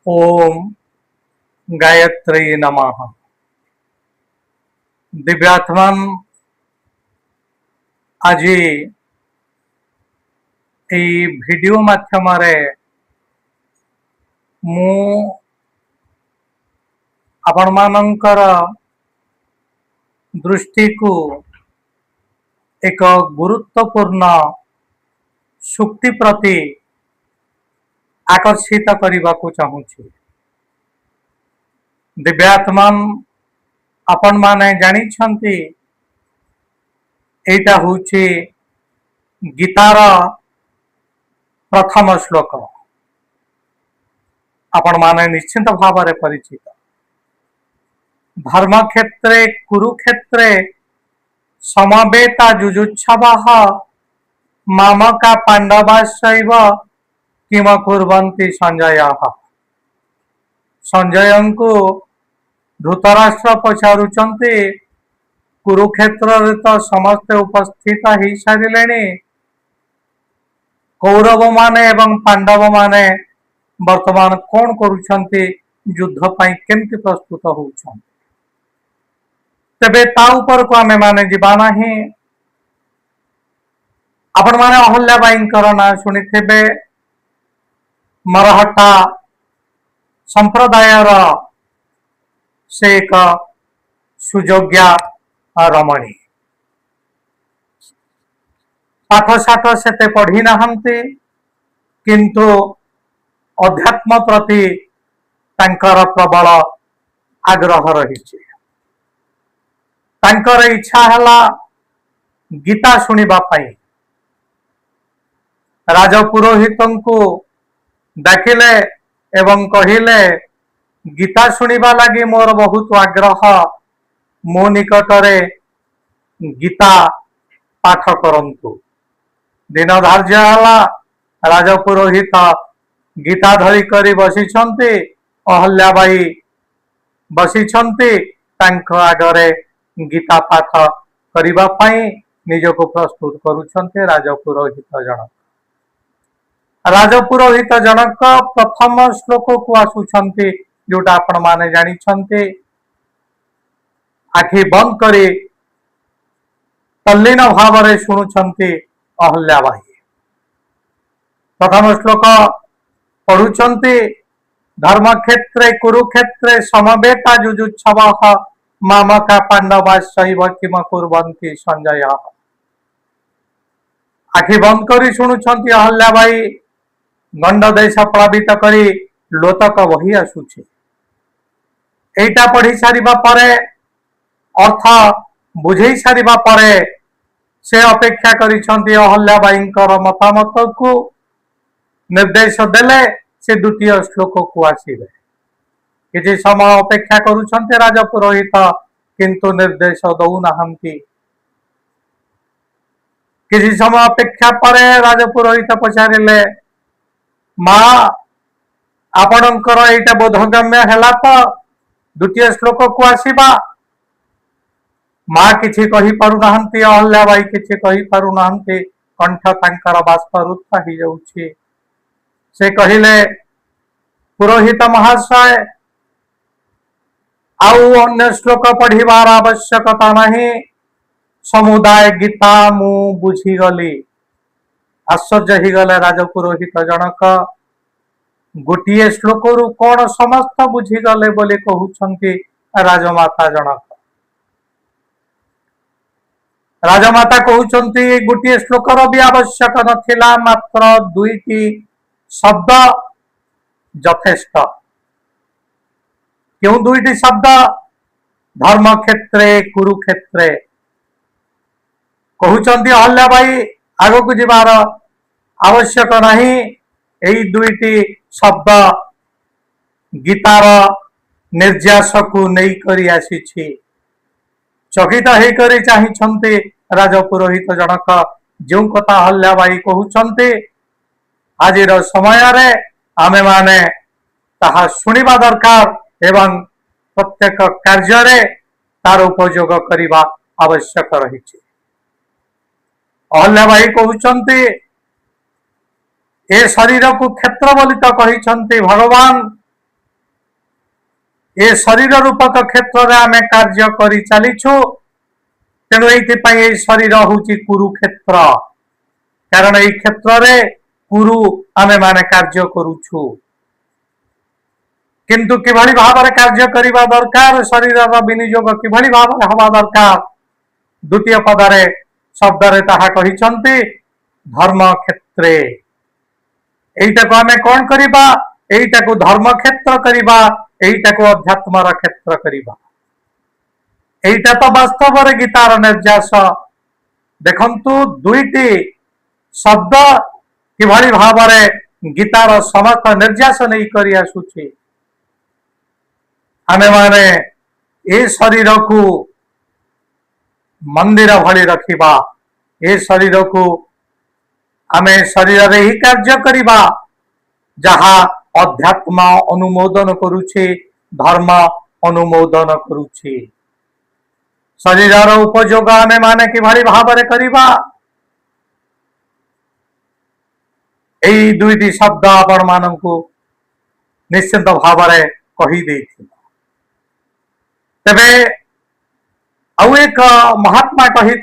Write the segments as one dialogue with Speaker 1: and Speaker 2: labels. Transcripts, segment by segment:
Speaker 1: ओम गायत्री नमः। दिव्यात्मन आज भिडियो माध्यम मु आपण मानकर दृष्टि को एक गुरुत्वपूर्ण सुक्ति प्रति आकर्षित करने को चाहूँगी। दिव्यात्मन आपण माने जानी एटा हूँ गीतार प्रथम श्लोक। आपण माने निश्चित भाव में परिचित। धर्म क्षेत्रे कुरुक्षेत्रे समवेता जुजुत्सवः मामका पांडवाश्चैव किम कुर्वन्ति संजयः। संजय को धृतराष्ट्र पचारुचंती कुरुक्षेत्र तो समस्ते उपस्थित हो सारे। कौरव माने एवं पांडव माने वर्तमान कौन करुछंती युद्ध पाई केमती प्रस्तुत होउछंती। तेबे ता ऊपर को आमे माने जीवा नाही। आपण माने अहल्याबाईंकर ना शुणिथिबे। मरहट्टा संप्रदायर से एक सुयोग्या रमणी। पाठ साठ से पढ़ी नाहंती किंतु अध्यात्म प्रति तांकर प्रबल आग्रह रही। तांकर इच्छा हला गीता शुणिबा पाई। राजपुरोहित को डाकिले एवं कहिले गीता शुणिबा लगी मोर बहुत आग्रह। मो निकटरे गीता पाठ करंतु। दिन धार्य हला। राजपुरोहित गीता धरी करी बसिछंती। अहल्याबाई बसिछंती तांक आगरे गीता पाठ करिबा पाई निजको प्रस्तुत करुछंती राजपुरोहित जनक। राजपुरोहित जनक प्रथम श्लोक को आसुछंती जोटा आपण माने जानी छंती। आखि बंद करी तल्लीन भाव में शुणुछंती अहल्याबाई। प्रथम श्लोक पढ़ुछंती। धर्म क्षेत्रे कुरुक्षेत्रे समवेता जुजुत्सवः मामका पांडवाश्चैव किम कुर्वन्ति संजयः। आखि बंद करी शुणुछंती अहल्याबाई। गंड देश प्लावित करी लोतक बही आसुछि। एटा पढ़ी सारिबा परे अर्थ बुझेई सारिबा परे से अपेक्षा करिछंती अहल्याबाईंकर मतामत को निर्देश देले से द्वितीय श्लोक को आसीबे। किछि समय अपेक्षा करुछंती राजपुरोहित किंतु निर्देश दउ नाहंती। किछि समय अपेक्षा परे राजपुरोहित पचारिले माँ आपणकर एटा बोधगम्य हैला तो द्वितीय श्लोक को आसीबा। माँ किछि कहि पारु नाहंती। अहल्याबाई किछि कहि पारु नाहंती। कंठ तांकर बाष्परुद्ध हो जाउछि। से कहिले पुरोहित महाशय आउ अन्य श्लोक पढ़िबार आवश्यकता नहीं। समुदाय गीता मु बुझीगली। आश्चर्य ही गले राजपुरोहित जनक। गोटे श्लोक रु कौन समस्त बुझीगले बोली कहउछंती राजमाता जनक। राजमाता कहउछंती गोटे श्लोकर भी आवश्यक नथिला। मात्र दुईटी शब्द यथेष्ट। क्यों दुईटी शब्द? धर्म क्षेत्रे कुरुक्षेत्रे कहउछंती अहल्याबाई आगो को जीवार आवश्यक नहीं। एई दुईटी शब्द गीतार निर्यास को नहीं करी आसीछि। चकित हे करी चाहिछंती राजपुरोहित जनक। जो कथा अहल्याबाई कहउछंती आजिर समय रे आमे माने ताहा शुणिबा दरकार एवं प्रत्येक कार्य रे तार उपयोग करिबा आवश्यक रहिछि। अहल्याबाई कहउछंती ए शरीर को क्षेत्र बोली तो कहिछंती भगवान। ए शरीर रूपक क्षेत्र में आम कार्य कर चलीछु तेणु ये शरीर हूँ कुरुक्षेत्र कारण ये क्षेत्र में कुरु आमे माने कार्य करुछु किंतु किभली भाव में कार्य करने दरकार शरीर विनियोग किभली भाव में हवा दरकार द्वितीय पदरे शब्द ताहा कहिसंती धर्म क्षेत्रे एटा को आमे कौन करिबा एटा को धर्म क्षेत्र करिबा एटा को अध्यात्मर क्षेत्र करिबा एटा तो वास्तव में गीतार निर्यास देखंतु दुईटी शब्द किभली भाव में गीतार समस्त निर्यास नहीं करी आसुछि आमे माने ए शरीर को मंदिर भली रखिबा ए शरीर को आमे शरीर रे ही कार्य करिबा जहा अध्यात्म अनुमोदन करुछि धर्म अनुमोदन करुछि शरीर उपयोग आमे माने किभली भाव में करिबा एई दुईटी शब्द आपण मानंकु निश्चित भाव में कही देथिला तेबे आउ एक महात्मा कही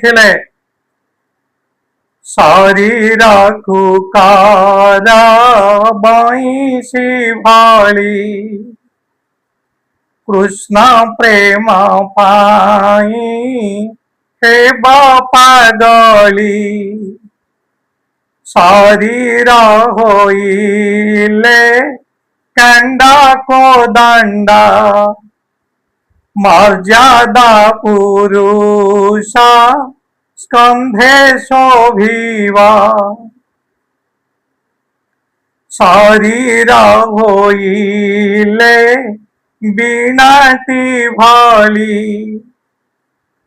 Speaker 1: शरीर कुकार बैंसी भाली कृष्ण प्रेम पाई हे पागली शरीर होइले कंडा को दंडा मर्यादा पुरुष स्कंधे शोभिवा शरीर होइले बीनाटी भाली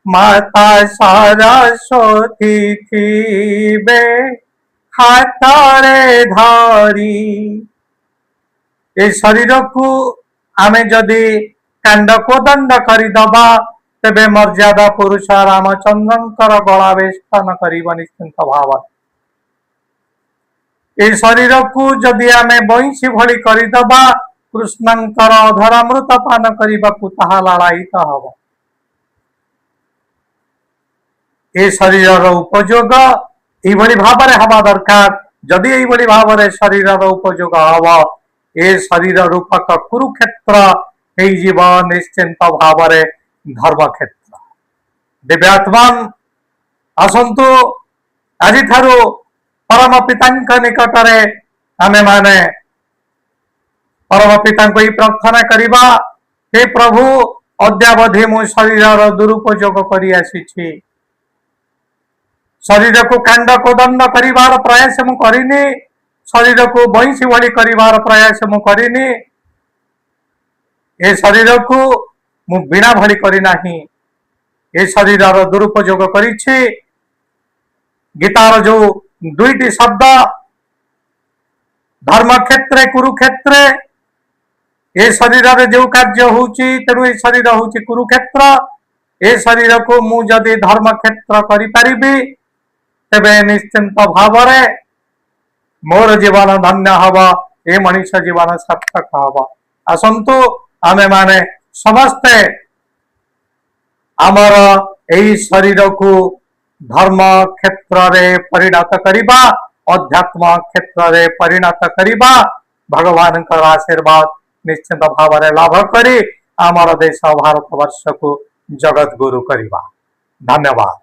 Speaker 1: माता सरस्वती थीबे हाथरे धारी ए शरीर को आमे जदि कांड को दंड करदबा तेबे मर्यादा पुरुष रामचंद्रंकर गला वेष्टन कर निश्चिंत भाव ए शरीर को जदि आमे बैंसी भली करदबा कृष्णंकर अधरामृत पान करने को ताहा लालायित हब ए शरीर उपयोग यही भाव में हवा दरकार जदि यही भाव में शरीर उपयोग हम ए शरीर रूपक कुरुक्षेत्र निश्चिंत भाव में धर्म क्षेत्र दिव्यात्मान आसतु आज परम पिता निकट में आमे माने परम पिता को प्रार्थना करवा हे प्रभु अद्यावधि मु शरीर दुरुपयोग कर शरीर को कांड को दंड कर प्रयास मु करिनी शरीर को बैंसी भली कर प्रयास मु करिनी ए शरीर को मु बीणा भली करना ए शरीर दुरुपयोग करिछि गीतार जो दुईटी शब्द धर्म क्षेत्र कुरुक्षेत्र ए शरीर रे जो कार्य होउछि तेणु ए शरीर होउछि कुरुक्षेत्र ए शरीर को मु जदि धर्म क्षेत्र करि परिबी तेबे निश्चिंत भाव में मोर जीवन धन्य हब ए मनुष्य जीवन सार्थक हब आसंतु आमे माने समस्ते आमर एई शरीर को धर्म क्षेत्र रे परिणत करिबा अध्यात्म क्षेत्र रे परिणत करिबा भगवान का आशीर्वाद निश्चित भाव में लाभ करी आमर देश भारत वर्ष को जगत गुरु करिबा धन्यवाद।